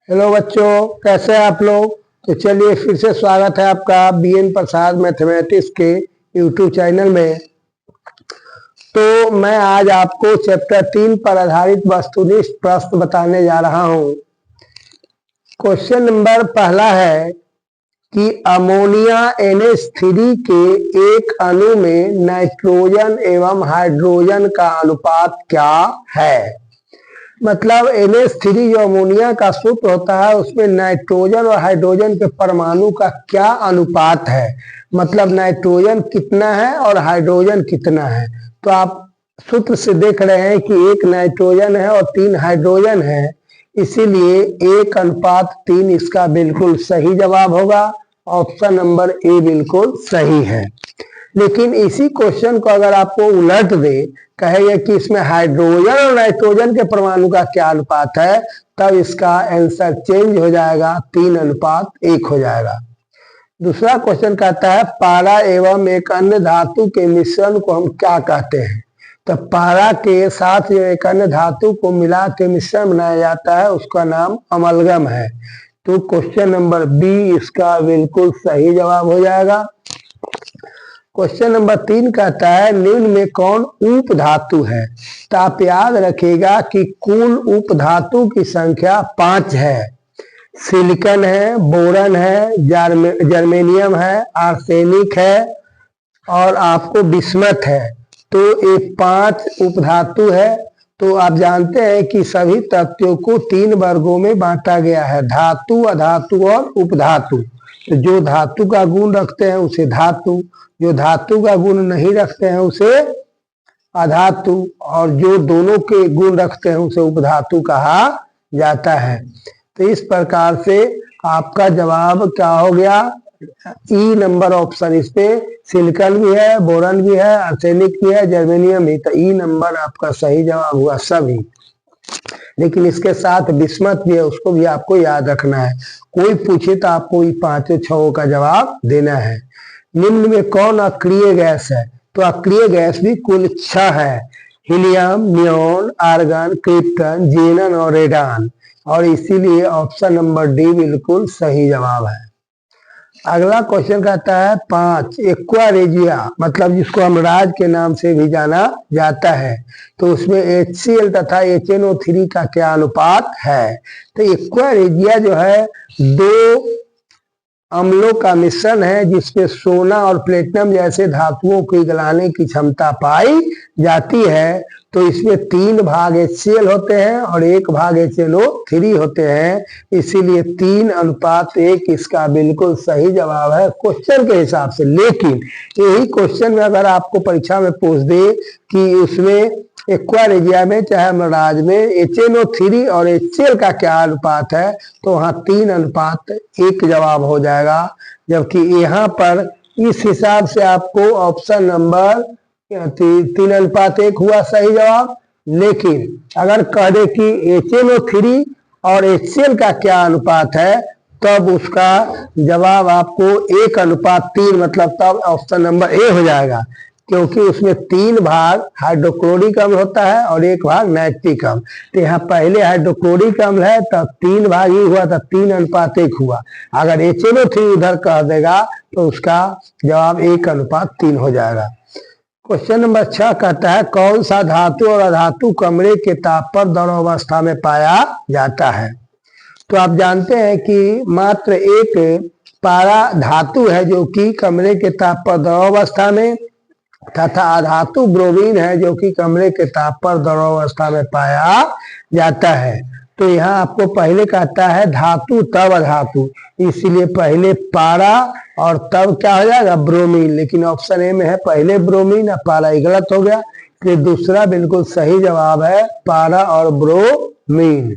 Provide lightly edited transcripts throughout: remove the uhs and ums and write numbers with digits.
Hello बच्चों, कैसे हैं आप लोग। तो चलिए फिर से स्वागत है आपका बीएन प्रसाद मैथमेटिक्स के यूट्यूब चैनल में। तो मैं आज आपको चैप्टर 3 पर आधारित वस्तुनिष्ठ प्रश्न बताने जा रहा हूं। क्वेश्चन नंबर पहला है कि अमोनिया NH3 के एक अणु में नाइट्रोजन एवं हाइड्रोजन का अनुपात क्या है। मतलब NH3 जो अमोनिया का सूत्र होता है उसमें नाइट्रोजन और हाइड्रोजन के परमाणु का क्या अनुपात है। मतलब नाइट्रोजन कितना है और हाइड्रोजन कितना है। तो आप सूत्र से देख रहे हैं कि एक नाइट्रोजन है और 3 हाइड्रोजन है, इसीलिए 1:3 इसका बिल्कुल सही जवाब होगा। ऑप्शन नंबर ए बिल्कुल सही है। लेकिन इसी क्वेश्चन को अगर आपको उलट दे, कहेगा कि इसमें हाइड्रोजन और नाइट्रोजन के परमाणु का क्या अनुपात है, तब इसका आंसर चेंज हो जाएगा, 3:1 हो जाएगा। दूसरा क्वेश्चन कहता है पारा एवं एक अन्य धातु के मिश्रण को हम क्या कहते हैं। तो पारा के साथ जो एक अन्य धातु को मिला के मिश्रण बनाया जाता है उसका नाम अमलगम है। तो क्वेश्चन नंबर बी इसका बिल्कुल सही जवाब हो जाएगा। क्वेश्चन नंबर 3 कहता है निम्न में कौन उप धातु है। तो आप याद रखिएगा कि कुल उप धातु की संख्या 5 है। सिलिकॉन है, बोरन है, जर्मेनियम है, आर्सेनिक है और आपको बिस्मथ है। तो ये 5 उपधातु है। तो आप जानते हैं कि सभी तत्वों को 3 वर्गों में बांटा गया है, धातु, अधातु और उपधातु। तो जो धातु का गुण रखते हैं उसे धातु, जो धातु का गुण नहीं रखते हैं उसे अधातु, और जो दोनों के गुण रखते हैं उसे उपधातु कहा जाता है। तो इस प्रकार से आपका जवाब क्या हो गया, ई नंबर ऑप्शन। इस पे सिलिकॉन भी है, बोरन भी है, आर्सेनिक भी है, जर्मेनियम भी। तो ई नंबर आपका सही जवाब हुआ सभी। लेकिन इसके साथ बिस्मथ भी है, उसको भी आपको याद रखना है। कोई पूछे तो आपको ये 5-6 का जवाब देना है। निम्न में कौन अक्रिय गैस है। तो अक्रिय गैस भी कुल 6 है, हीलियम, नियोन, आर्गन, क्रिप्टन, जेनन और रेडान। और इसीलिए ऑप्शन नंबर डी बिल्कुल सही जवाब है। अगला क्वेश्चन कहता है 5 एक्वा रेजिया, मतलब जिसको हम राज के नाम से भी जाना जाता है। तो उसमें HCl तथा HNO3 का क्या अनुपात है। तो एक्वा रेजिया जो है 2 अम्लों का मिश्रण है जिसमें सोना और प्लेटिनम जैसे धातुओं की गलाने की क्षमता पाई जाती है। तो इसमें 3 भाग HCl होते हैं और 1 भाग HNO3 होते हैं, इसीलिए 3:1 इसका बिल्कुल सही जवाब है क्वेश्चन के हिसाब से। लेकिन यही क्वेश्चन में अगर आपको परीक्षा में पूछ दे कि उसमें एक्वा रेजिया में चाहे मराज में HNO3 और HCl का क्या अनुपात है, तो वहाँ 3:1 जवाब हो जाएगा। जबकि यहाँ पर इस हिसाब से आपको ऑप्शन नंबर 3:1 हुआ सही जवाब। लेकिन अगर कह दे कि HNO3 और HCl का क्या अनुपात है, तब उसका जवाब आपको 1:3, मतलब तब ऑप्शन नंबर ए हो जाएगा। क्योंकि उसमें 3 भाग हाइड्रोक्लोरिक अम्ल होता है और 1 भाग नाइट्रिक अम्ल। तो यहाँ पहले हाइड्रोक्लोरिक अम्ल है तब 3 भाग ही हुआ, तब 3:1 हुआ। अगर HNO3 उधर कह देगा तो उसका जवाब 1:3 हो जाएगा। क्वेश्चन नंबर 6 कहता है कौन सा धातु और अधातु कमरे के ताप पर द्रव अवस्था में पाया जाता है। तो आप जानते हैं कि मात्र एक पारा धातु है जो कि कमरे के ताप पर द्रव अवस्था में, तथा अधातु ब्रोमीन है जो कि कमरे के ताप पर द्रव अवस्था में पाया जाता है। तो यहाँ आपको पहले कहता है धातु तब अधातु, इसलिए पहले पारा और तब क्या हो जाएगा ब्रोमीन। लेकिन ऑप्शन ए में है पहले ब्रोमीन और पारा, ही गलत हो गया। तो दूसरा बिल्कुल सही जवाब है पारा और ब्रोमीन।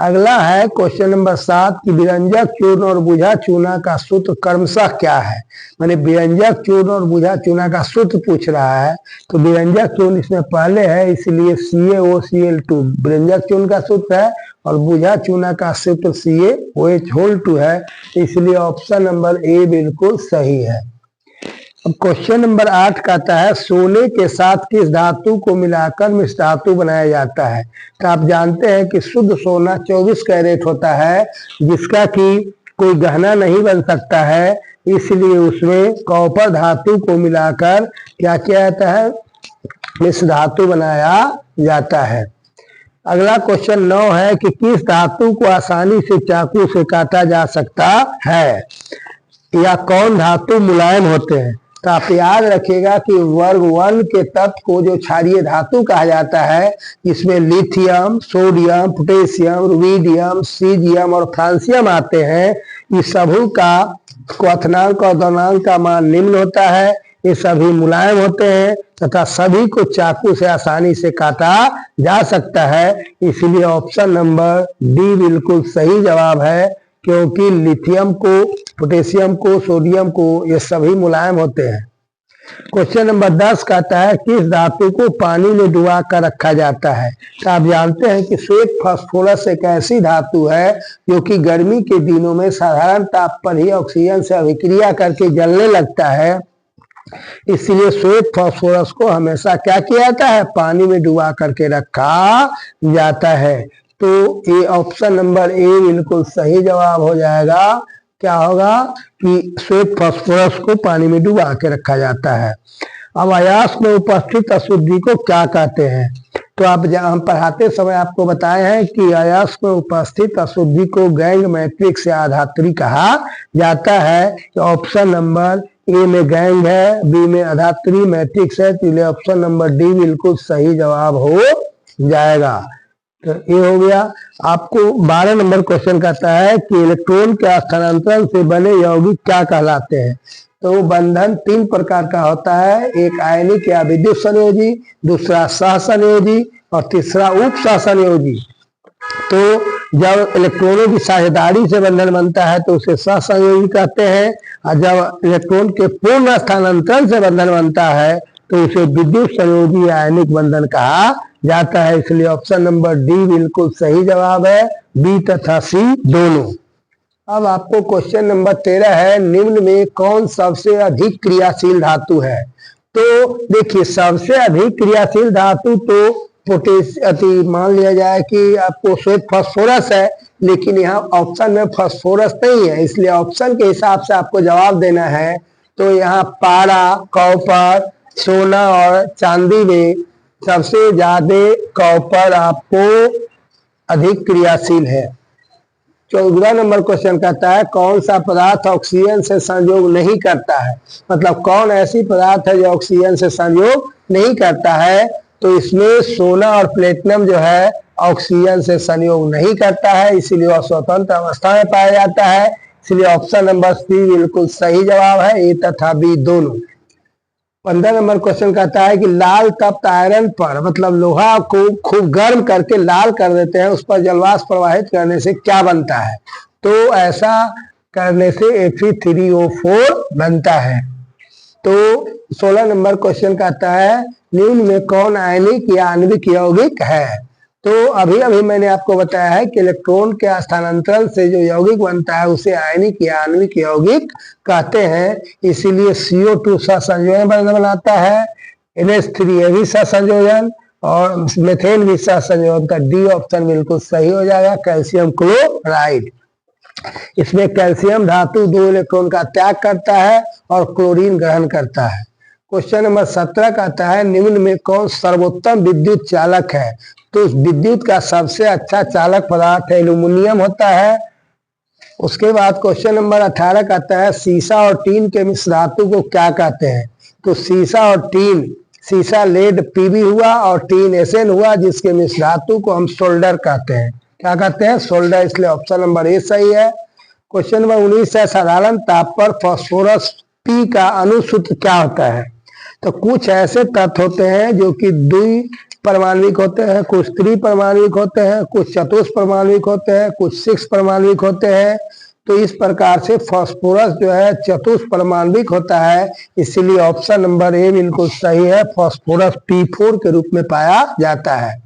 अगला है क्वेश्चन नंबर 7 कि व्यंजक चूर्ण और बुझा चूना का सूत्र क्रमशः क्या है। माने व्यंजक चूर्ण और बुझा चूना का सूत्र पूछ रहा है। तो व्यंजक चूर्ण इसमें पहले है, इसलिए CaOCl2 व्यंजक चूर्ण का सूत्र है, और बुझा चूना का सूत्र CaOH2 है, इसलिए ऑप्शन नंबर ए बिल्कुल सही है। अब क्वेश्चन नंबर 8 कहता है सोने के साथ किस धातु को मिलाकर मिश्र धातु बनाया जाता है। तो आप जानते हैं कि शुद्ध सोना 24 कैरेट होता है, जिसका कि कोई गहना नहीं बन सकता है, इसलिए उसमें कॉपर धातु को मिलाकर क्या किया जाता है, मिश्र धातु बनाया जाता है। अगला क्वेश्चन 9 है कि किस धातु को आसानी से चाकू से काटा जा सकता है, या कौन धातु मुलायम होते हैं। तो आप याद रखिएगा कि वर्ग 1 के तत्व को जो क्षारीय धातु कहा जाता है, इसमें lithium, sodium, potassium, rubidium, caesium और फ्रांसियम आते हैं। इस सभी का क्वथनांक और दहनांक का मान निम्न होता है। ये सभी मुलायम होते हैं तथा सभी को चाकू से आसानी से काटा जा सकता है, इसलिए ऑप्शन नंबर डी बिल्कुल सही जवाब है, क्योंकि लिथियम को, पोटेशियम को, सोडियम को ये सभी मुलायम होते हैं। क्वेश्चन नंबर 10 कहता है किस धातु को पानी में डुबा कर रखा जाता है। तो आप जानते हैं कि श्वेत फास्फोरस एक ऐसी धातु है जो कि गर्मी के दिनों में साधारण ताप पर ही ऑक्सीजन से अभिक्रिया करके जलने लगता है, इसलिए श्वेत फास्फोरस को हमेशा क्या किया जाता है, पानी में डुबा करके रखा जाता है। तो ये ऑप्शन नंबर ए बिल्कुल सही जवाब हो जाएगा। क्या होगा कि श्वेत फास्फोरस को पानी में डुबा के रखा जाता है। अब अयस्क में उपस्थित अशुद्धि को क्या कहते हैं। तो आप हम पढ़ाते समय आपको बताए हैं कि अयस्क में उपस्थित अशुद्धि को गैंग मैट्रिक्स या अधात्री कहा जाता है। ऑप्शन नंबर ए में गैंग है, बी में अधात्री मैट्रिक्स है, तो ऑप्शन नंबर डी बिल्कुल सही जवाब हो जाएगा। तो ये हो गया। आपको 12 नंबर क्वेश्चन कहता है कि इलेक्ट्रॉन के स्थानांतरण से बने यौगिक क्या कहलाते हैं। तो बंधन 3 प्रकार का होता है, एक आयनिक या विद्युत संयोजी, दूसरा सहसंयोजी और तीसरा उप सहसंयोजी। तो जब इलेक्ट्रॉनों की साझेदारी से बंधन बनता है तो उसे सहसंयोजी कहते हैं, और जब इलेक्ट्रॉन के पूर्ण स्थानांतरण से बंधन बनता है तो उसे विद्युत संयोजी या आयनिक बंधन कहा जाता है। इसलिए ऑप्शन नंबर डी बिल्कुल सही जवाब है, बी तथा सी दोनों। अब आपको क्वेश्चन नंबर 13 है, निम्न में कौन सबसे अधिक क्रियाशील धातु है। तो देखिए सबसे अधिक क्रियाशील धातु तो मान लिया जाए कि आपको श्वेत फास्फोरस है, लेकिन यहाँ ऑप्शन में फास्फोरस नहीं है, इसलिए ऑप्शन के हिसाब से आपको जवाब देना है। तो यहाँ पारा, कॉपर, सोना और चांदी में सबसे ज्यादा कॉपर आपको अधिक क्रियाशील है। 14 नंबर क्वेश्चन कहता है कौन सा पदार्थ ऑक्सीजन से संयोग नहीं करता है। मतलब कौन ऐसी पदार्थ है जो ऑक्सीजन से संयोग नहीं करता है। तो इसमें सोना और प्लेटिनम जो है ऑक्सीजन से संयोग नहीं करता है, इसीलिए वह स्वतंत्र अवस्था में पाया जाता है। इसलिए ऑप्शन नंबर सी बिल्कुल सही जवाब है, ए तथा बी दोनों। 15 नंबर क्वेश्चन कहता है कि लाल तप्त आयरन पर, मतलब लोहा को खूब गर्म करके लाल कर देते हैं, उस पर जलवाष्प प्रवाहित करने से क्या बनता है। तो ऐसा करने से Fe3O4 बनता है। तो 16 नंबर क्वेश्चन कहता है निम्न में कौन आयनिक या आणविक यौगिक है। तो अभी अभी मैंने आपको बताया है कि इलेक्ट्रॉन के स्थानांतरण से जो यौगिक बनता है उसे आयनिक या आणविक यौगिक कहते हैं। इसीलिए CO2 सहसंयोजन बनाता है, NH3 भी सहसंयोजन और मेथेन भी सहसंयोजन। का डी ऑप्शन बिल्कुल सही हो जाएगा, कैल्शियम क्लोराइड। इसमें कैल्शियम धातु 2 इलेक्ट्रॉन का त्याग करता है और क्लोरीन ग्रहण करता है। क्वेश्चन नंबर 17 कहता है निम्न में कौन सर्वोत्तम विद्युत चालक है। तो विद्युत का सबसे अच्छा चालक पदार्थ एल्यूमिनियम होता है। उसके बाद क्वेश्चन नंबर 18 कहता है सीसा और टीन के मिश्र धातु को क्या कहते हैं। तो सीसा और टीन, सीसा लेड Pb हुआ और टीन Sn हुआ, जिसके मिश्र धातु को हम सोल्डर कहते हैं। क्या कहते हैं, सोल्डर। इसलिए ऑप्शन नंबर ए सही है। क्वेश्चन नंबर 19 है साधारण ताप पर फास्फोरस P का अणुसूत्र क्या होता है। तो कुछ ऐसे तत्व होते हैं जो कि द्विपरमाणविक होते हैं, कुछ त्रिपरमाणविक होते हैं, कुछ चतुष्परमाणविक होते हैं, कुछ 6 परमाणविक होते हैं। तो इस प्रकार से फास्फोरस जो है चतुष्परमाणविक होता है, इसीलिए ऑप्शन नंबर ए बिल्कुल सही है, फास्फोरस P4 के रूप में पाया जाता है।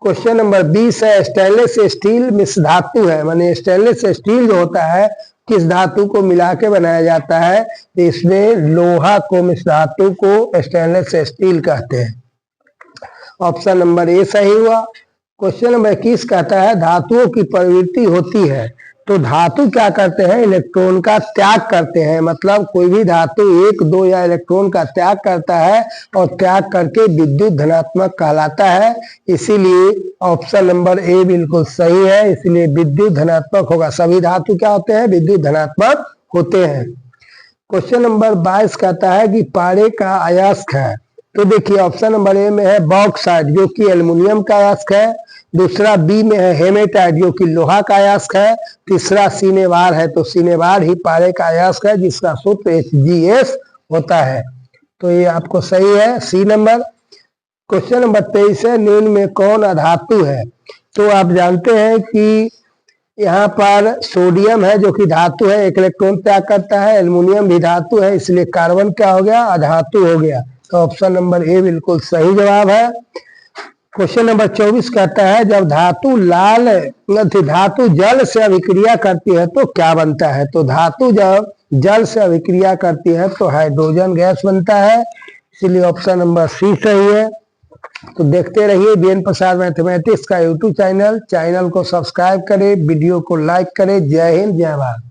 क्वेश्चन नंबर 20 है स्टेनलेस स्टील मिश्र धातु है, माने स्टेनलेस स्टील जो होता है किस धातु को मिला के बनाया जाता है? तो इसमें लोहा को, मिश्र धातु को स्टेनलेस स्टील कहते हैं। ऑप्शन नंबर ए सही हुआ। क्वेश्चन नंबर 21 कहता है धातुओं की प्रवृत्ति होती है। तो धातु क्या करते हैं? इलेक्ट्रॉन का त्याग करते हैं। मतलब कोई भी धातु एक, दो या इलेक्ट्रॉन का त्याग करता है और त्याग करके विद्युत धनात्मक कहलाता है। इसीलिए ऑप्शन नंबर ए बिल्कुल सही है। इसलिए विद्युत धनात्मक होगा। सभी धातु क्या होते हैं? विद्युत धनात्मक होते हैं। क्वेश्चन नंबर 22 कहता है कि पारे का अयस्क है। तो देखिए ऑप्शन नंबर ए में है बॉक्साइट जो कि एल्युमिनियम का अयस्क है। दूसरा बी में है हेमेटाइट जो कि लोहा का अयस्क है। तीसरा सिनेबार है, तो सिनेबार ही पारे का अयस्क है जिसका सूत्र HgS होता है। तो ये आपको सही है, सी नंबर। क्वेश्चन नंबर 23 है निम्न में कौन अधातु है? तो आप जानते हैं कि यहाँ पर सोडियम है जो कि धातु है, एक इलेक्ट्रॉन त्याग करता है। एल्युमिनियम भी धातु है, इसलिए कार्बन क्या हो गया? अधातु हो गया। तो ऑप्शन नंबर ए बिल्कुल सही जवाब है। क्वेश्चन नंबर 24 कहता है जब धातु जल से अभिक्रिया करती है तो क्या बनता है? तो धातु जब जल से अभिक्रिया करती है तो हाइड्रोजन गैस बनता है। इसलिए ऑप्शन नंबर सी सही है। तो देखते रहिए बीएन प्रसाद मैथमेटिक्स का यूट्यूब चैनल को सब्सक्राइब करें, वीडियो को लाइक करें। जय हिंद, जय भारत।